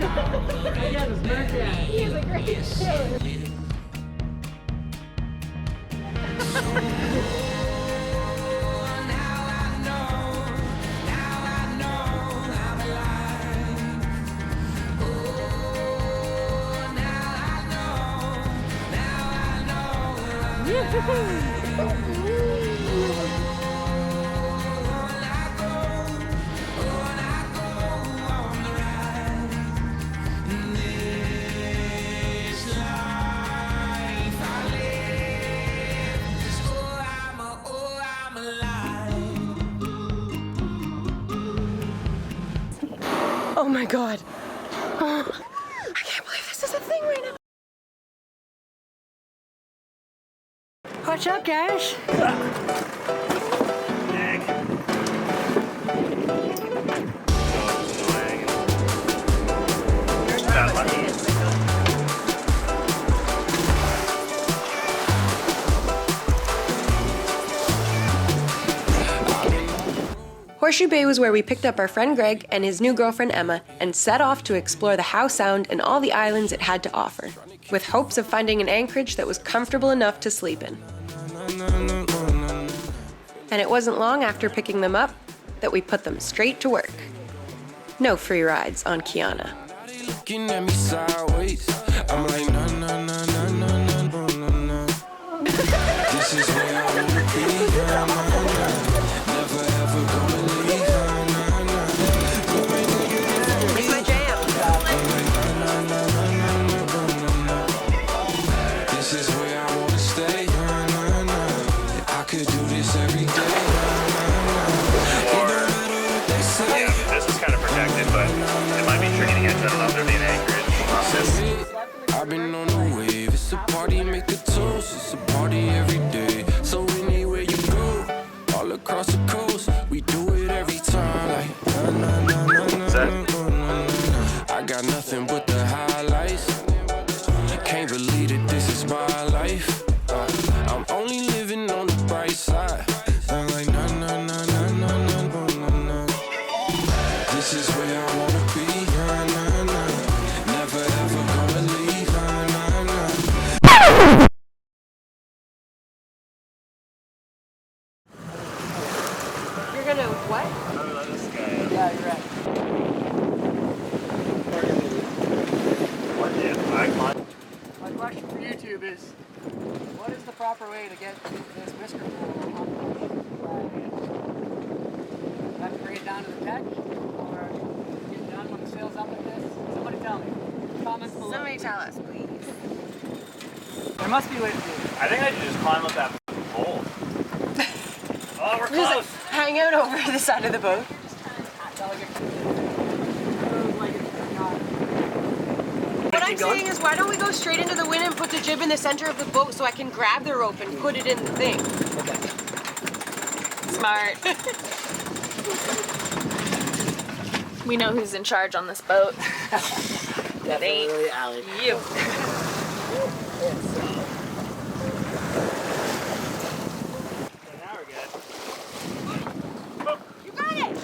Yeah, this Merc guy. He is a great sailor. Oh my God. I can't believe this is a thing right now. What's up, guys? Horseshoe Bay was where we picked up our friend Greg and his new girlfriend Emma and set off to explore the Howe Sound and all the islands it had to offer, with hopes of finding an anchorage that was comfortable enough to sleep in. And it wasn't long after picking them up that we put them straight to work. No free rides on Kiana. Looking at me sideways, I'm like, no, no, no, no, no, no, no, no. This is where I wanna be, no, no, no. Never ever gonna leave, no, no, no. It's my jam. I'm like, no, no, no, no, no, no, no. This is where I wanna stay, no, no, no. I could do this every day, no, no, no. It don't matter what they say. Yeah, this is kind of protected, but it might be tricky to get to. I don't know if there'll be an anchorage. I've been on the wave, it's a party, make a toast, it's a party every day. So anywhere you go, all across the coast, we do it every time. Like, na na na na na na na. I got nothing but the highlights. Can't believe that this is my life. I'm only living on the bright side. I'm like, na na na na na na na na. This is where I wanna be. Na na na. Never ever gonna leave. Na na na. You're gonna what? Let me let this guy out. Yeah, you're right. What if I climb? My question for YouTube is, what is the proper way to get this whisker pool off the boat? Have to bring it down to the deck, or get it done when the sail's up like this? Somebody tell me. Comments below. Somebody tell us, please. There must be a way to do it. I think I should just climb up that pole. Oh, we're Just like close. hang out over the side of the boat. What I'm saying is, why don't we go straight into the wind and put the jib in the center of the boat so I can grab the rope and put it in the thing? Okay. Smart. We know who's in charge on this boat. Definitely Allie. You. Now we're good. You got it!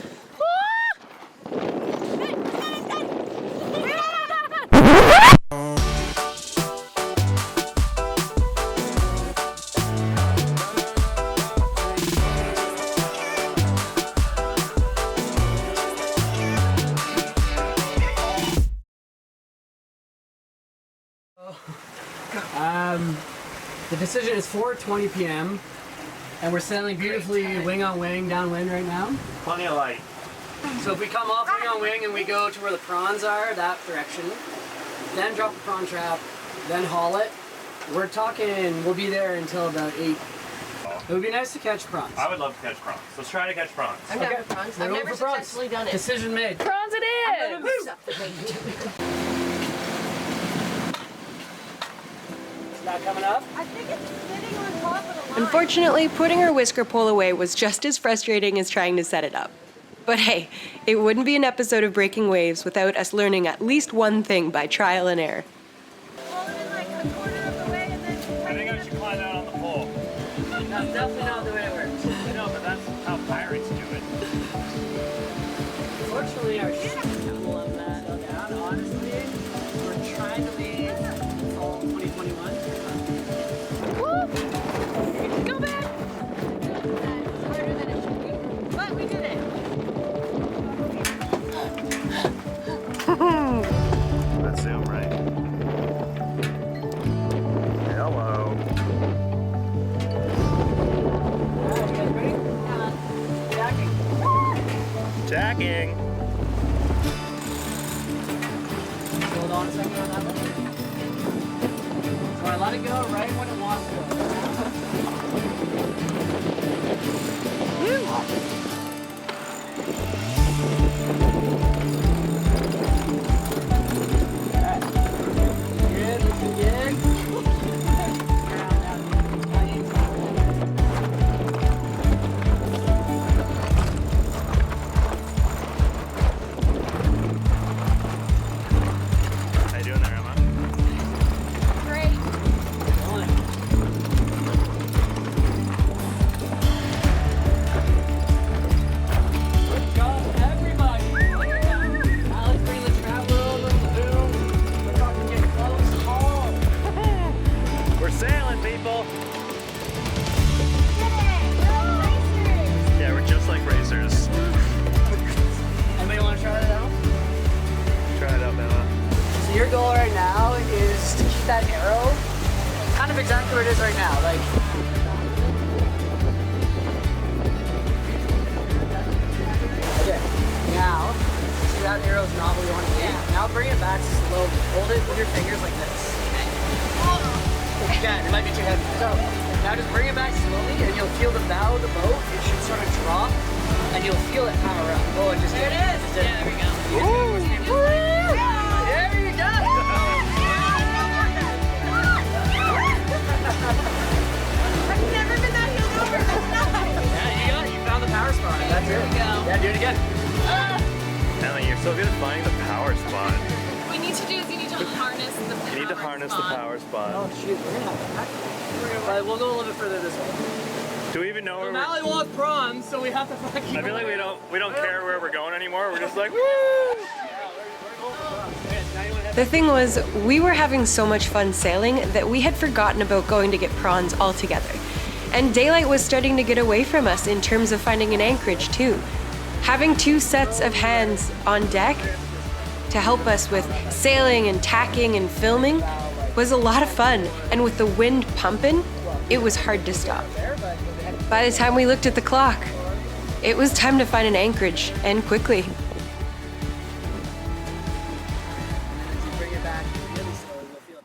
The decision is 4:20 p.m. and we're sailing beautifully wing on wing downwind right now. Plenty of light. So if we come off wing on wing and we go to where the prawns are, that direction, then drop the prawn trap, then haul it, we're talking, we'll be there until about 8. It would be nice to catch prawns. I would love to catch prawns. Let's try to catch prawns. I'm down for prawns. We're I've going never for prawns. successfully done it. Decision made. Prawns it I'm gonna is! mix up the thing. It's not coming up. I think it's sitting on top of the line. Unfortunately, putting our whisker pole away was just as frustrating as trying to set it up. But hey, it wouldn't be an episode of Breaking Waves without us learning at least one thing by trial and error. Hold it in like a quarter of the way and then I think I should climb out on the pole. That's definitely not the way it works. I know, but that's how pirates do it. Fortunately, our ship will love that. So down, honestly, Jacking. Hold on a second on that one. So I let it go right when it wants to go. Alright. Good, looking good. How you doing there, Emma? Great. Good job, everybody. Alex, bring the traveler over to the boom. We're talking getting close to home. We're sailing, people. Yeah, we're just like racers. Anybody want to try that out? Try it out, Emma. So your goal right now is to keep that arrow kind of exactly where it is right now. Like, okay. Now, see that arrow's not where you want to be. Now bring it back slowly. Hold it with your fingers like this. Again, it might be too heavy. So now just bring it back slowly, and you'll feel the bow of the boat. It should sort of drop, and you'll feel it power up. Oh, and just there it is. Yeah, there we go. There you go. I've never been that healed over. That's nothing. Yeah, you got it. You found the power spot. That's There it. we go. Yeah, do it again. Emma, you're so good at finding the power spot. What you need to do is you need to harness the power. You need to harness the power spot. Oh shoot, we're gonna have to. But we'll go a little bit further this way. Do we even know where we're... Mally wants prawns, so we have to fucking. I feel like we don't care where we're going anymore. We're just like, woo! The thing was, we were having so much fun sailing that we had forgotten about going to get prawns altogether. And daylight was starting to get away from us in terms of finding an anchorage, too. Having two sets of hands on deck to help us with sailing and tacking and filming was a lot of fun. And with the wind pumping, it was hard to stop. By the time we looked at the clock, it was time to find an anchorage, and quickly. Bring it back really slowly. You'll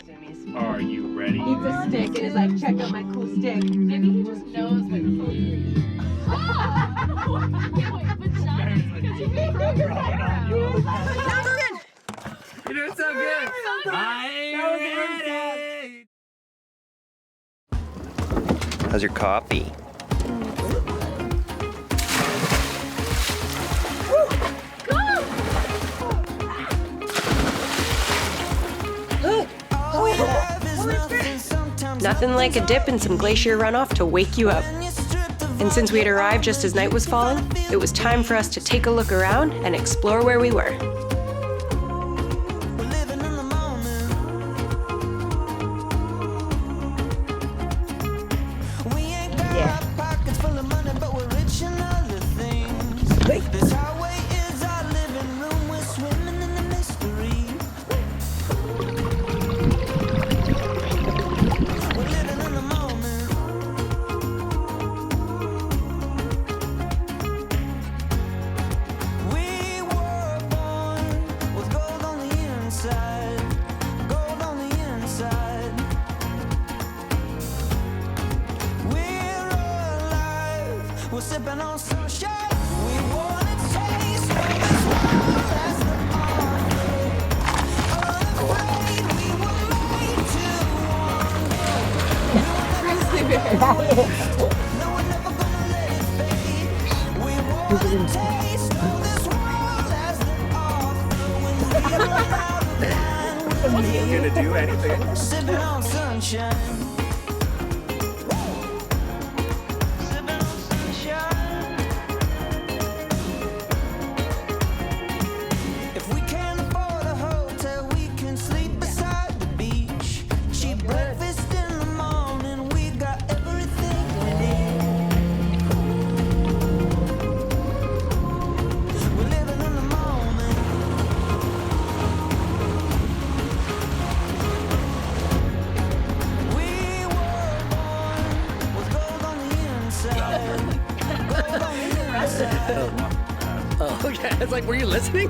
feel it. Are you ready? The stick and is like, check out my cool stick. Maybe he just knows like the full three. You're doing so good. How's your coffee? Nothing like a dip and some glacier runoff to wake you up. And since we had arrived just as night was falling, it was time for us to take a look around and explore where we were. We're sipping on sunshine. We want to taste what this world has to offer. Unafraid, we were made to wander. No, we're never gonna let it fade. We want to taste what this world has to offer. When we run out of line, You gonna do anything? we're sipping on sunshine. We Oh, okay. It's like, were you listening?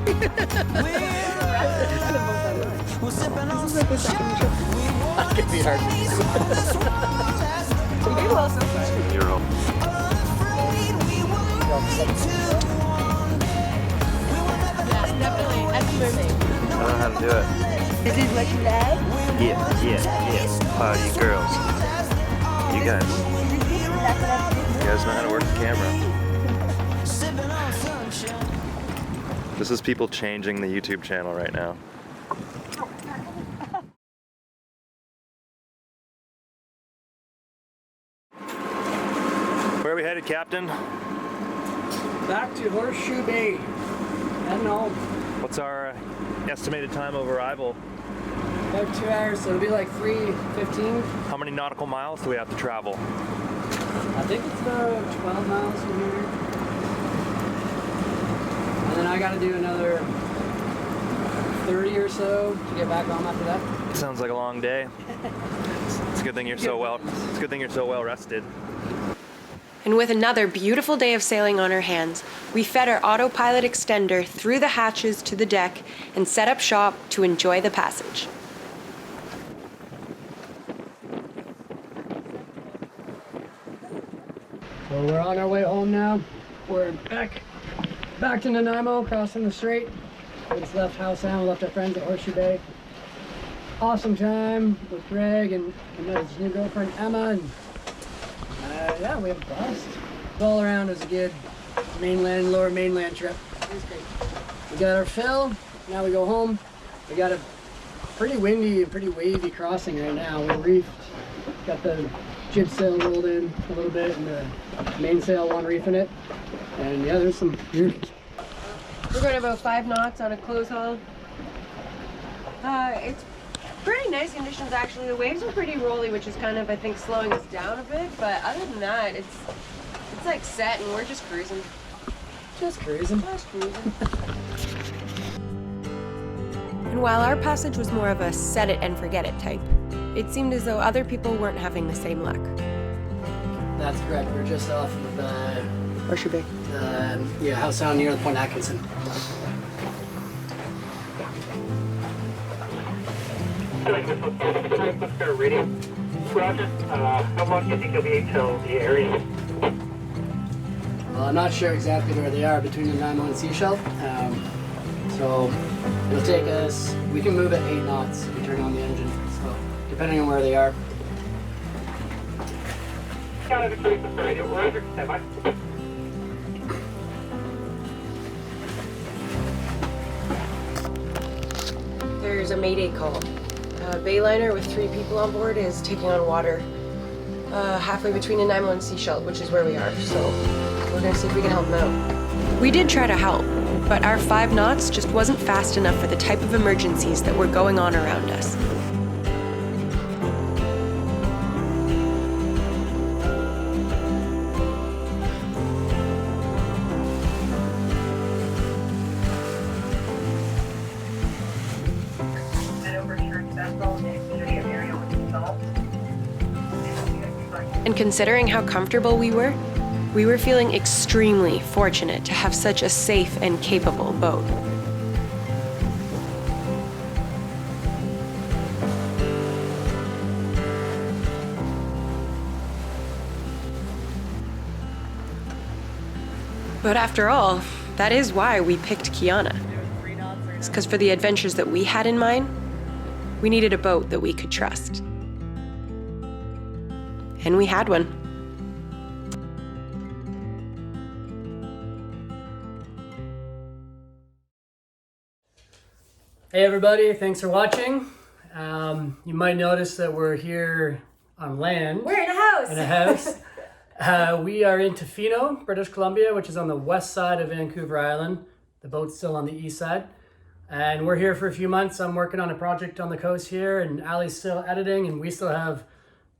We're sipping on some shot. That could be hard. Afraid we were made to want. We were never Definitely. That's moving. I don't know how to do it. This is what you like? Yeah. Wow, you girls. You guys know how to work the camera. Sipping on sunshine. This is people changing the YouTube channel right now. Where are we headed, Captain? Back to Horseshoe Bay. Heading home. What's our estimated time of arrival? About 2 hours, so it'll be like 3:15. How many nautical miles do we have to travel? I think it's about 12 miles from here. And then I gotta do another 30 or so to get back home after that. Sounds like a long day. It's a good thing you're so well. It's a good thing you're so well rested. And with another beautiful day of sailing on our hands, we fed our autopilot extender through the hatches to the deck and set up shop to enjoy the passage. So we're on our way home now. We're back to Nanaimo, crossing the strait. We just left Howe Sound, left our friends at Horseshoe Bay. Awesome time with Greg and his new girlfriend Emma, and yeah, we had a blast. All around was a good mainland, lower mainland trip. It was great. We got our fill, now we go home. We got a pretty windy and pretty wavy crossing right now. We reefed, got the jib sail rolled in a little bit and the mainsail one reefing it. And yeah, there's some We're going about 5 knots on a close haul. It's pretty nice conditions actually. The waves are pretty rolly, which is kind of, I think, slowing us down a bit. But other than that, it's like set and we're just cruising. just cruising. And while our passage was more of a set it and forget it type, it seemed as though other people weren't having the same luck. That's correct. We're just off of Horseshoe Bay. Howe Sound near the Point Atkinson. Reading. Roger. How long do you think you'll be till the area? Well, I'm not sure exactly where they are between Nanaimo and Seashell. So it'll take us, we can move at 8 knots if we turn on the engine. So depending on where they are. Got it, radio. Roger. Bye. There's a mayday call. A bayliner with 3 people on board is taking on water halfway between Nanaimo and Seashell, which is where we are. So we're gonna see if we can help them out. We did try to help, but our 5 knots just wasn't fast enough for the type of emergencies that were going on around us. And considering how comfortable we were feeling extremely fortunate to have such a safe and capable boat. But after all, that is why we picked Kiana. It's because for the adventures that we had in mind, we needed a boat that we could trust. And we had one. Hey everybody, thanks for watching. You might notice that we're here on land. We're in a house! In a house. We are in Tofino, British Columbia, which is on the west side of Vancouver Island. The boat's still on the east side. And we're here for a few months. I'm working on a project on the coast here, and Ali's still editing, and we still have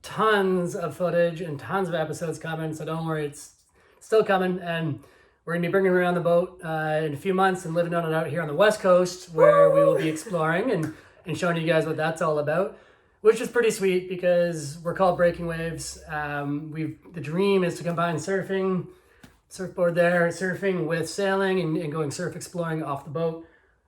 tons of footage and tons of episodes coming, so don't worry, it's still coming. And we're going to be bringing around the boat in a few months and living on it out here on the west coast, where we will be exploring and showing you guys what that's all about. which is pretty sweet because we're called Breaking Waves. The dream is to combine surfing, surfboard there, surfing with sailing and going surf exploring off the boat.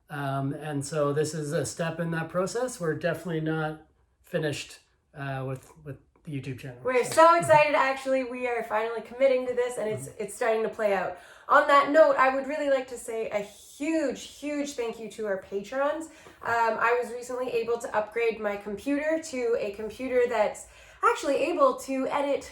And so this is a step in that process. We're definitely not finished with the YouTube channel. We're so excited, actually. We are finally committing to this, and it's starting to play out. On that note, I would really like to say a huge thank you to our patrons. I was recently able to upgrade my computer to a computer that's actually able to edit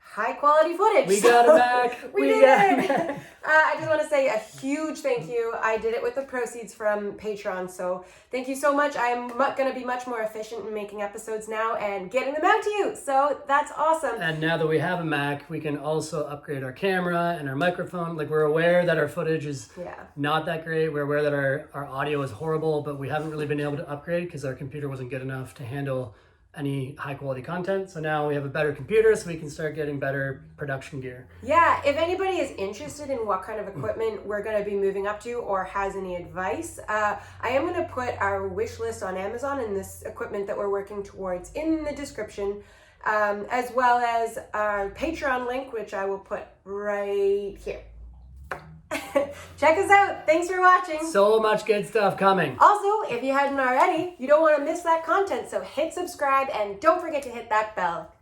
high quality footage. We got it back. We did it. I just want to say a huge thank you. I did it with the proceeds from Patreon, so thank you so much. I'm going to be much more efficient in making episodes now and getting them out to you, so that's awesome. And now that we have a Mac, we can also upgrade our camera and our microphone. Like, we're aware that our footage is not that great. We're aware that our audio is horrible, but we haven't really been able to upgrade because our computer wasn't good enough to handle any high quality content. So now we have a better computer, so we can start getting better production gear. Yeah, if anybody is interested in what kind of equipment we're going to be moving up to or has any advice, I am going to put our wish list on Amazon and this equipment that we're working towards in the description, as well as our Patreon link, which I will put right here. Check us out. Thanks for watching. So much good stuff coming. Also, if you hadn't already, you don't want to miss that content, so hit subscribe and don't forget to hit that bell.